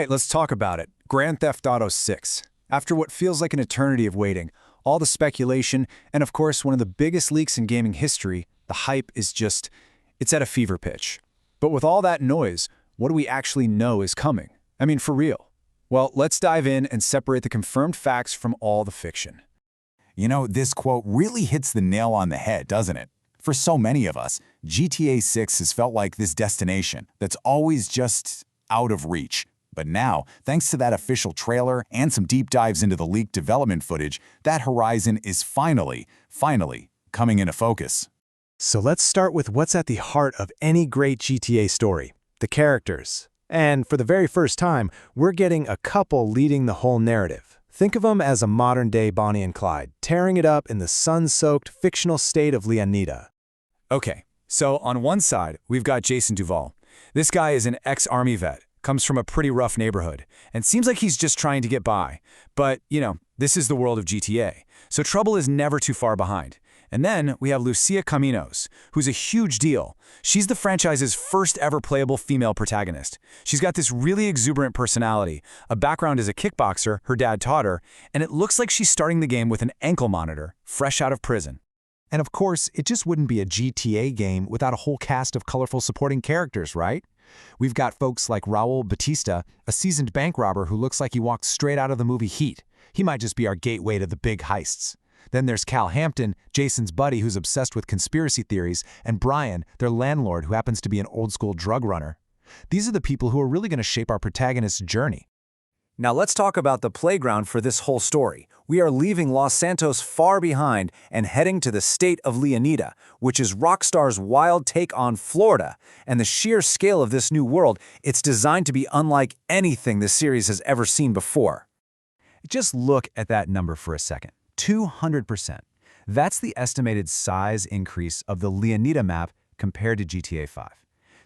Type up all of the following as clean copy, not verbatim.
right, let's talk about it. Grand Theft Auto 6. After what feels like an eternity of waiting, all the speculation, and of course one of the biggest leaks in gaming history, the hype it's at a fever pitch. But with all that noise, what do we actually know is coming? I mean, for real. Well, let's dive in and separate the confirmed facts from all the fiction. You know, this quote really hits the nail on the head, doesn't it? For so many of us, GTA 6 has felt like this destination that's always just out of reach. But now, thanks to that official trailer and some deep dives into the leaked development footage, that horizon is finally coming into focus. So let's start with what's at the heart of any great GTA story, the characters. And for the very first time, we're getting a couple leading the whole narrative. Think of them as a modern-day Bonnie and Clyde, tearing it up in the sun-soaked fictional state of Leonida. Okay, so on one side, we've got Jason Duval. This guy is an ex-army vet, comes from a pretty rough neighborhood, and seems like he's just trying to get by. But, this is the world of GTA, so trouble is never too far behind. And then we have Lucia Caminos, who's a huge deal. She's the franchise's first ever playable female protagonist. She's got this really exuberant personality, a background as a kickboxer her dad taught her, and it looks like she's starting the game with an ankle monitor, fresh out of prison. And of course, it just wouldn't be a GTA game without a whole cast of colorful supporting characters, right? We've got folks like Raul Batista, a seasoned bank robber who looks like he walked straight out of the movie Heat. He might just be our gateway to the big heists. Then there's Cal Hampton, Jason's buddy who's obsessed with conspiracy theories, and Brian, their landlord who happens to be an old-school drug runner. These are the people who are really going to shape our protagonist's journey. Now let's talk about the playground for this whole story. We are leaving Los Santos far behind and heading to the state of Leonida, which is Rockstar's wild take on Florida. And the sheer scale of this new world, it's designed to be unlike anything the series has ever seen before. Just look at that number for a second. 200%. That's the estimated size increase of the Leonida map compared to GTA 5.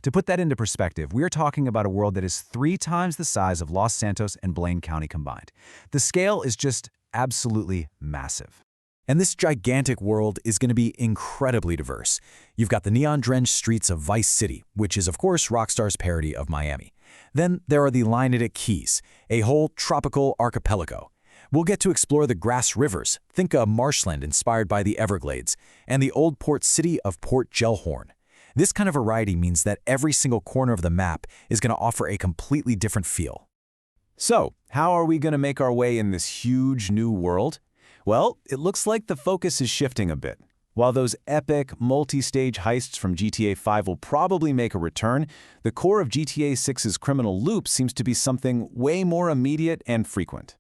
To put that into perspective, we're talking about a world that is 3 times the size of Los Santos and Blaine County combined. The scale is just absolutely massive. And this gigantic world is going to be incredibly diverse. You've got the neon-drenched streets of Vice City, which is of course Rockstar's parody of Miami. Then there are the Leonida Keys, a whole tropical archipelago. We'll get to explore the grass rivers, think a marshland inspired by the Everglades, and the old port city of Port Gellhorn. This kind of variety means that every single corner of the map is going to offer a completely different feel. So, how are we going to make our way in this huge new world? Well, it looks like the focus is shifting a bit. While those epic, multi-stage heists from GTA 5 will probably make a return, the core of GTA 6's criminal loop seems to be something way more immediate and frequent.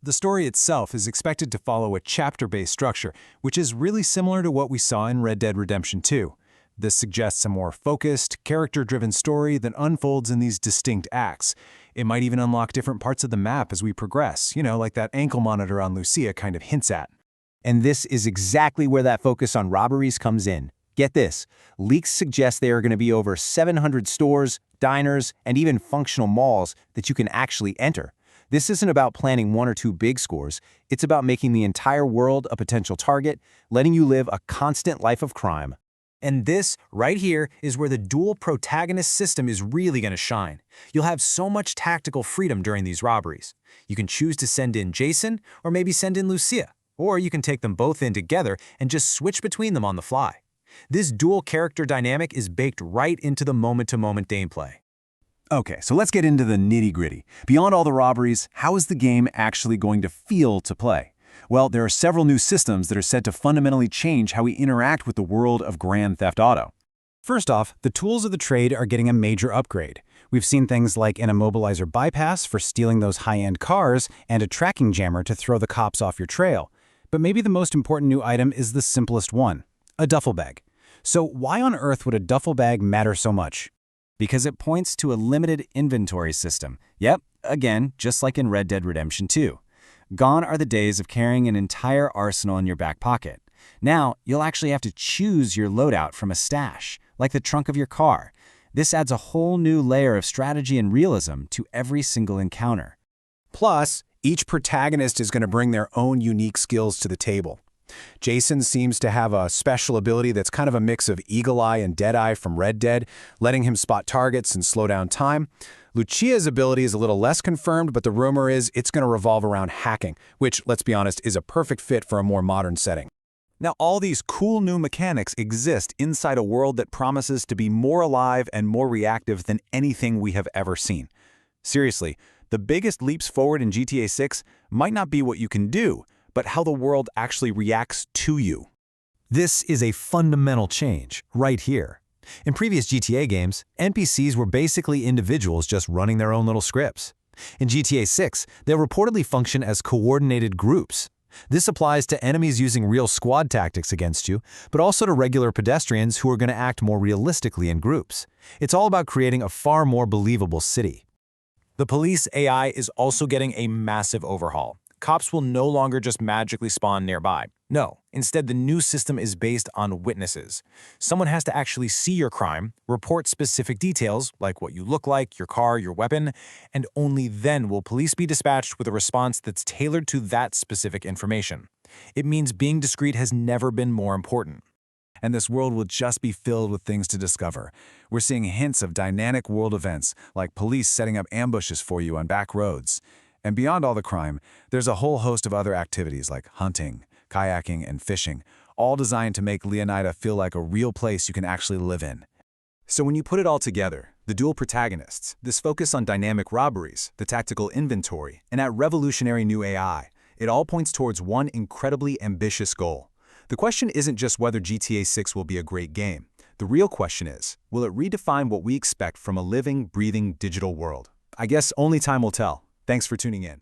The story itself is expected to follow a chapter-based structure, which is really similar to what we saw in Red Dead Redemption 2. This suggests a more focused, character-driven story that unfolds in these distinct acts. It might even unlock different parts of the map as we progress, like that ankle monitor on Lucia kind of hints at. And this is exactly where that focus on robberies comes in. Get this, leaks suggest there are going to be over 700 stores, diners, and even functional malls that you can actually enter. This isn't about planning 1 or 2 big scores, it's about making the entire world a potential target, letting you live a constant life of crime. And this, right here, is where the dual protagonist system is really going to shine. You'll have so much tactical freedom during these robberies. You can choose to send in Jason, or maybe send in Lucia, or you can take them both in together and just switch between them on the fly. This dual character dynamic is baked right into the moment-to-moment gameplay. Okay, so let's get into the nitty-gritty. Beyond all the robberies, how is the game actually going to feel to play? Well, there are several new systems that are set to fundamentally change how we interact with the world of Grand Theft Auto. First off, the tools of the trade are getting a major upgrade. We've seen things like an immobilizer bypass for stealing those high-end cars and a tracking jammer to throw the cops off your trail. But maybe the most important new item is the simplest one, a duffel bag. So why on earth would a duffel bag matter so much? Because it points to a limited inventory system. Yep, again, just like in Red Dead Redemption 2. Gone are the days of carrying an entire arsenal in your back pocket. Now, you'll actually have to choose your loadout from a stash, like the trunk of your car. This adds a whole new layer of strategy and realism to every single encounter. Plus, each protagonist is going to bring their own unique skills to the table. Jason seems to have a special ability that's kind of a mix of Eagle Eye and Dead Eye from Red Dead, letting him spot targets and slow down time. Lucia's ability is a little less confirmed, but the rumor is it's going to revolve around hacking, which, let's be honest, is a perfect fit for a more modern setting. Now, all these cool new mechanics exist inside a world that promises to be more alive and more reactive than anything we have ever seen. Seriously, the biggest leaps forward in GTA 6 might not be what you can do, but how the world actually reacts to you. This is a fundamental change, right here. In previous GTA games, NPCs were basically individuals just running their own little scripts. In GTA 6, they'll reportedly function as coordinated groups. This applies to enemies using real squad tactics against you, but also to regular pedestrians who are going to act more realistically in groups. It's all about creating a far more believable city. The police AI is also getting a massive overhaul. Cops will no longer just magically spawn nearby. No, instead the new system is based on witnesses. Someone has to actually see your crime, report specific details, like what you look like, your car, your weapon, and only then will police be dispatched with a response that's tailored to that specific information. It means being discreet has never been more important. And this world will just be filled with things to discover. We're seeing hints of dynamic world events, like police setting up ambushes for you on back roads. And beyond all the crime, there's a whole host of other activities like hunting, kayaking, and fishing, all designed to make Leonida feel like a real place you can actually live in. So when you put it all together, the dual protagonists, this focus on dynamic robberies, the tactical inventory, and that revolutionary new AI, it all points towards one incredibly ambitious goal. The question isn't just whether GTA 6 will be a great game. The real question is, will it redefine what we expect from a living, breathing digital world? I guess only time will tell. Thanks for tuning in.